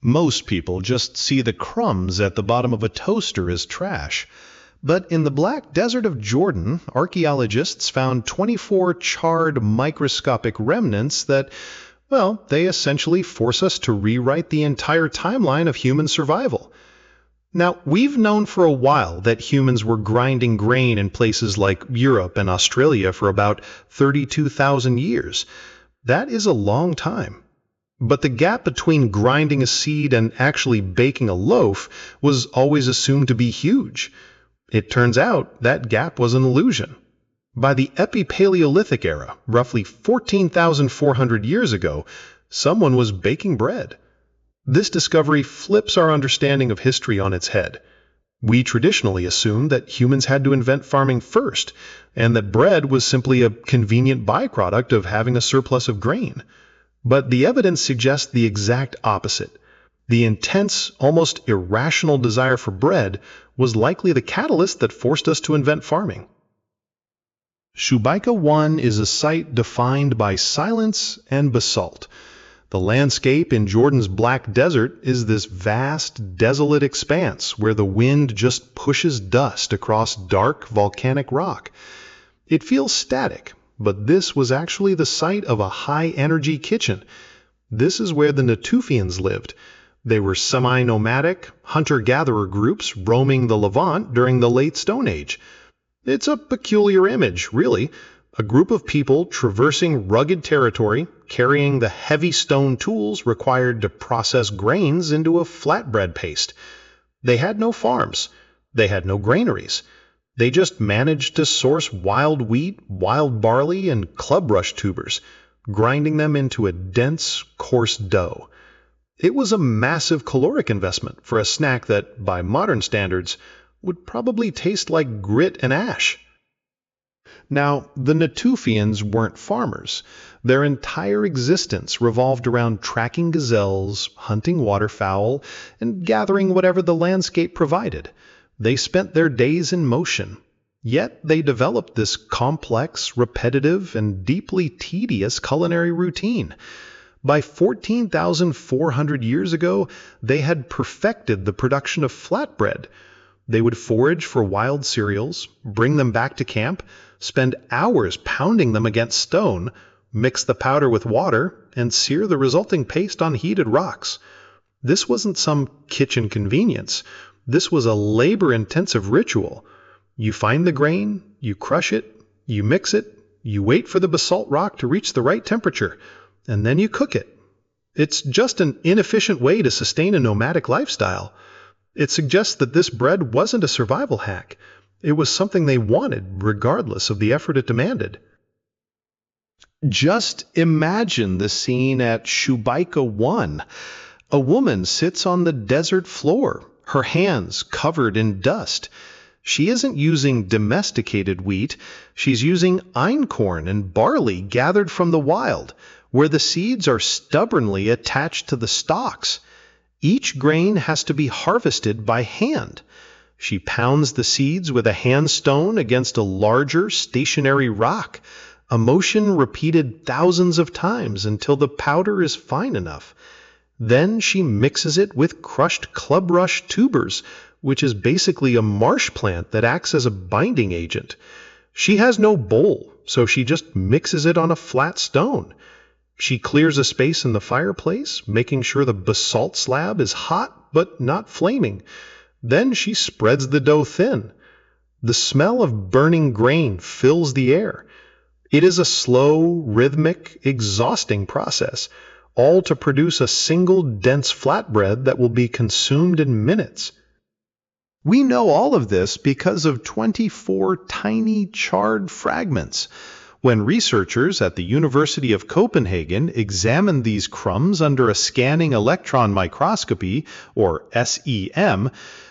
Most people just see the crumbs at the bottom of a toaster as trash. But in the Black Desert of Jordan, archaeologists found 24 charred microscopic remnants that, well, they essentially force us to rewrite the entire timeline of human survival. Now, we've known for a while that humans were grinding grain in places like Europe and Australia for about 32,000 years. That is a long time. But the gap between grinding a seed and actually baking a loaf was always assumed to be huge. It turns out that gap was an illusion. By the Epipaleolithic era, roughly 14,400 years ago, someone was baking bread. This discovery flips our understanding of history on its head. We traditionally assumed that humans had to invent farming first, and that bread was simply a convenient byproduct of having a surplus of grain. But the evidence suggests the exact opposite. The intense, almost irrational desire for bread was likely the catalyst that forced us to invent farming. Shubaika 1 is a site defined by silence and basalt. The landscape in Jordan's Black Desert is this vast, desolate expanse where the wind just pushes dust across dark, volcanic rock. It feels static, but this was actually the site of a high-energy kitchen. This is where the Natufians lived. They were semi-nomadic, hunter-gatherer groups roaming the Levant during the Late Stone Age. It's a peculiar image, really. A group of people traversing rugged territory, carrying the heavy stone tools required to process grains into a flatbread paste. They had no farms. They had no granaries. They just managed to source wild wheat, wild barley, and clubrush tubers, grinding them into a dense, coarse dough. It was a massive caloric investment for a snack that, by modern standards, would probably taste like grit and ash. Now, the Natufians weren't farmers. Their entire existence revolved around tracking gazelles, hunting waterfowl, and gathering whatever the landscape provided. They spent their days in motion. Yet they developed this complex, repetitive, and deeply tedious culinary routine. By 14,400 years ago, they had perfected the production of flatbread. They would forage for wild cereals, bring them back to camp, spend hours pounding them against stone, mix the powder with water, and sear the resulting paste on heated rocks. This wasn't some kitchen convenience. This was a labor-intensive ritual. You find the grain, you crush it, you mix it, you wait for the basalt rock to reach the right temperature, and then you cook it. It's just an inefficient way to sustain a nomadic lifestyle. It suggests that this bread wasn't a survival hack. It was something they wanted, regardless of the effort it demanded. Just imagine the scene at Shubaika 1. A woman sits on the desert floor, her hands covered in dust. She isn't using domesticated wheat. She's using einkorn and barley gathered from the wild, where the seeds are stubbornly attached to the stalks. Each grain has to be harvested by hand. She pounds the seeds with a hand stone against a larger, stationary rock, a motion repeated thousands of times until the powder is fine enough. Then she mixes it with crushed clubrush tubers, which is basically a marsh plant that acts as a binding agent. She has no bowl, so she just mixes it on a flat stone. She clears a space in the fireplace, making sure the basalt slab is hot but not flaming. Then she spreads the dough thin. The smell of burning grain fills the air. It is a slow, rhythmic, exhausting process, all to produce a single dense flatbread that will be consumed in minutes. We know all of this because of 24 tiny charred fragments. When researchers at the University of Copenhagen examined these crumbs under a scanning electron microscopy, or SEM,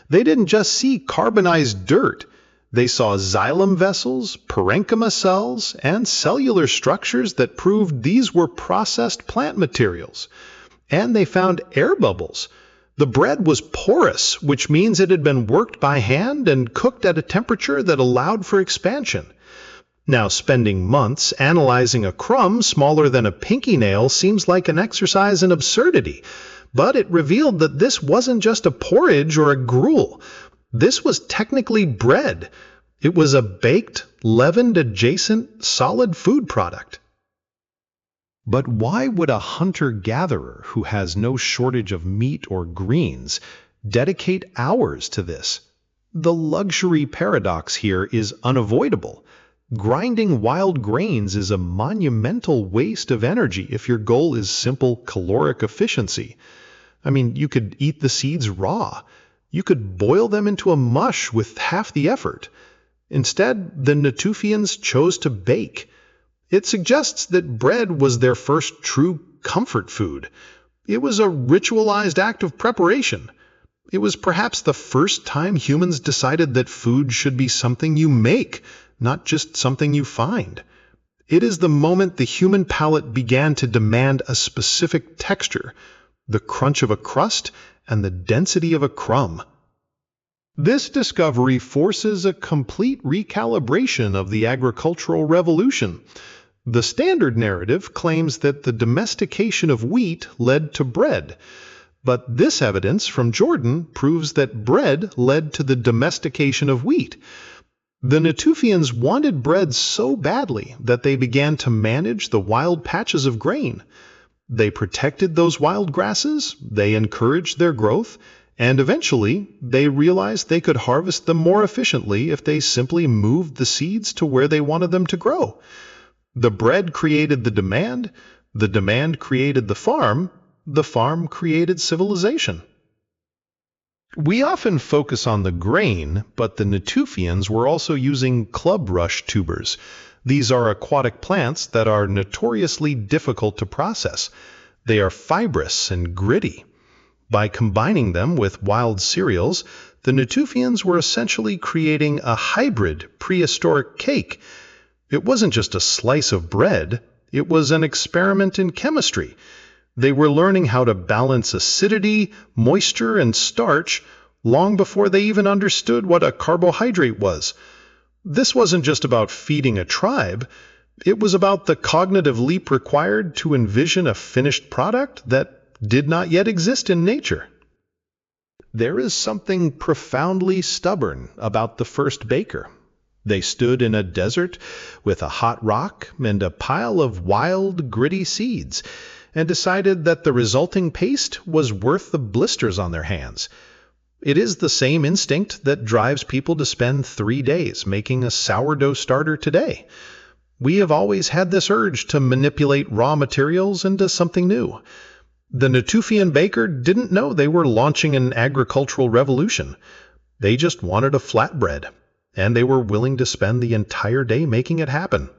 they didn't just see carbonized dirt. They saw xylem vessels, parenchyma cells, and cellular structures that proved these were processed plant materials. And they found air bubbles. The bread was porous, which means it had been worked by hand and cooked at a temperature that allowed for expansion. Now, spending months analyzing a crumb smaller than a pinky nail seems like an exercise in absurdity, But it revealed that this wasn't just a porridge or a gruel. This was technically bread. It was a baked, leavened, adjacent, solid food product. But why would a hunter-gatherer who has no shortage of meat or greens dedicate hours to this? The luxury paradox here is unavoidable. Grinding wild grains is a monumental waste of energy if your goal is simple caloric efficiency. I mean, you could eat the seeds raw. You could boil them into a mush with half the effort. Instead, the Natufians chose to bake. It suggests that bread was their first true comfort food. It was a ritualized act of preparation. It was perhaps the first time humans decided that food should be something you make, not just something you find. It is the moment the human palate began to demand a specific texture, the crunch of a crust and the density of a crumb. This discovery forces a complete recalibration of the agricultural revolution. The standard narrative claims that the domestication of wheat led to bread, but this evidence from Jordan proves that bread led to the domestication of wheat. The Natufians wanted bread so badly that they began to manage the wild patches of grain. They protected those wild grasses, they encouraged their growth, and eventually they realized they could harvest them more efficiently if they simply moved the seeds to where they wanted them to grow. The bread created the demand created the farm created civilization. We often focus on the grain, but the Natufians were also using club rush tubers. These are aquatic plants that are notoriously difficult to process. They are fibrous and gritty. By combining them with wild cereals, the Natufians were essentially creating a hybrid prehistoric cake. It wasn't just a slice of bread, it was an experiment in chemistry. They were learning how to balance acidity, moisture, and starch long before they even understood what a carbohydrate was. This wasn't just about feeding a tribe, it was about the cognitive leap required to envision a finished product that did not yet exist in nature. There is something profoundly stubborn about the first baker. They stood in a desert with a hot rock and a pile of wild, gritty seeds, and decided that the resulting paste was worth the blisters on their hands. It is the same instinct that drives people to spend 3 days making a sourdough starter today. We have always had this urge to manipulate raw materials into something new. The Natufian baker didn't know they were launching an agricultural revolution. They just wanted a flatbread, and they were willing to spend the entire day making it happen.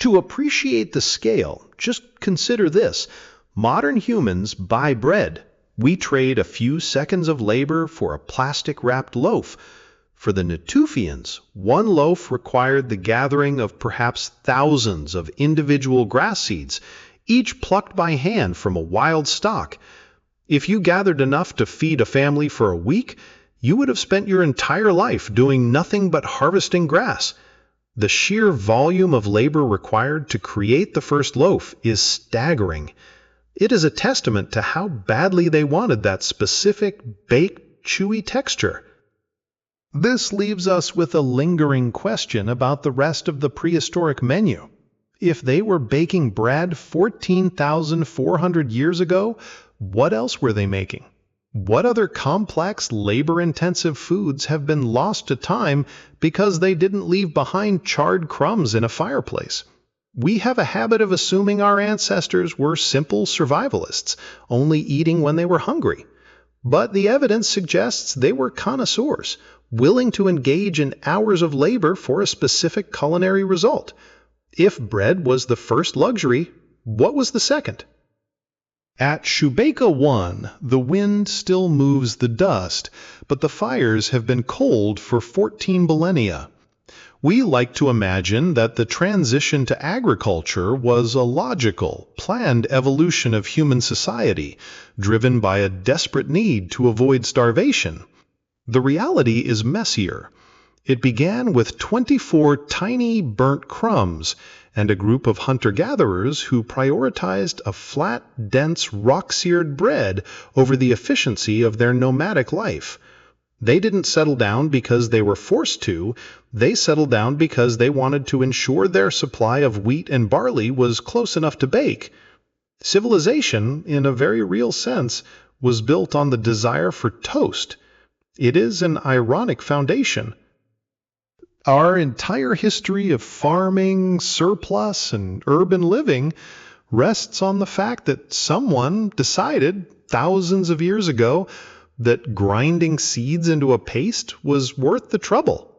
To appreciate the scale, just consider this. Modern humans buy bread. We trade a few seconds of labor for a plastic-wrapped loaf. For the Natufians, one loaf required the gathering of perhaps thousands of individual grass seeds, each plucked by hand from a wild stalk. If you gathered enough to feed a family for a week, you would have spent your entire life doing nothing but harvesting grass. The sheer volume of labor required to create the first loaf is staggering. It is a testament to how badly they wanted that specific, baked, chewy texture. This leaves us with a lingering question about the rest of the prehistoric menu. If they were baking bread 14,400 years ago, what else were they making? What other complex, labor-intensive foods have been lost to time because they didn't leave behind charred crumbs in a fireplace? We have a habit of assuming our ancestors were simple survivalists, only eating when they were hungry. But the evidence suggests they were connoisseurs, willing to engage in hours of labor for a specific culinary result. If bread was the first luxury, what was the second? At Shubeka 1, the wind still moves the dust, but the fires have been cold for 14 millennia. We like to imagine that the transition to agriculture was a logical, planned evolution of human society, driven by a desperate need to avoid starvation. The reality is messier. It began with 24 tiny burnt crumbs, and a group of hunter-gatherers who prioritized a flat, dense, rock-seared bread over the efficiency of their nomadic life. They didn't settle down because they were forced to. They settled down because they wanted to ensure their supply of wheat and barley was close enough to bake. Civilization, in a very real sense, was built on the desire for toast. It is an ironic foundation. Our entire history of farming, surplus, and urban living rests on the fact that someone decided thousands of years ago that grinding seeds into a paste was worth the trouble.